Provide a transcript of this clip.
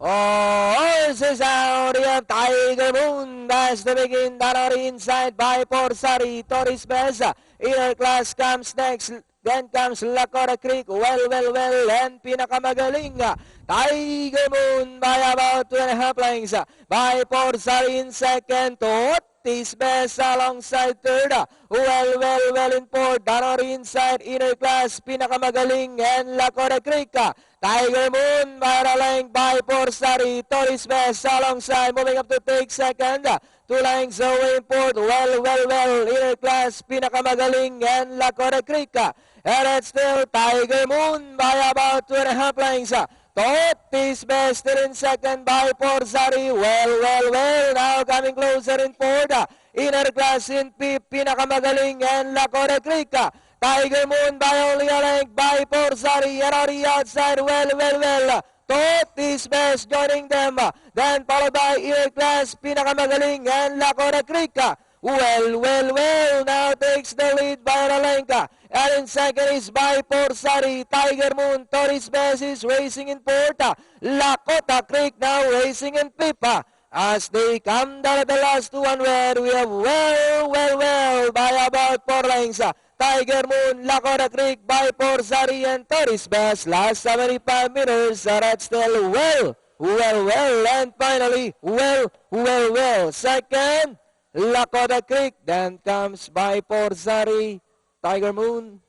Horses out here, Tiger Moon, that's the begin, Danori inside by Porsari, Torres Beza, inner class comes next, then comes Lakota Creek, well, and pinakamagaling, Tiger Moon by about 2.5 lengths, by Porsari in second, Torres Beza alongside third, well in fourth, Danori inside, inner class, pinakamagaling, and Lakota Creek, Tiger Moon, Maralang by Porsari, Torres Best alongside, moving up to take second. 2 lengths away in fourth, well, inner class, pinakamagaling, and Lakota Creek. And it's still Tiger Moon by about 2.5 lengths. Torres Best still in second by Porsari, well, now coming closer in fourth. Inner class in fifth, pinakamagaling, and Lakota Creek. Tiger Moon by only a length by Porsari, and on the outside, well. Torres Best joining them. Then followed by Inner Class, pinakamagaling, and Lakota Creek. Well, now takes the lead by Ralenka. And in second is by Porsari. Tiger Moon, Torres Best is racing in fourth. Lakota Creek now racing in fifth. As they come down at the last 200, we have well by about 4 lengths. Tiger Moon, Lakota Creek by Porsari and Torres Best. Last 75 meters, that's still well. And finally, well. Second, Lakota Creek. Then comes by Porsari, Tiger Moon.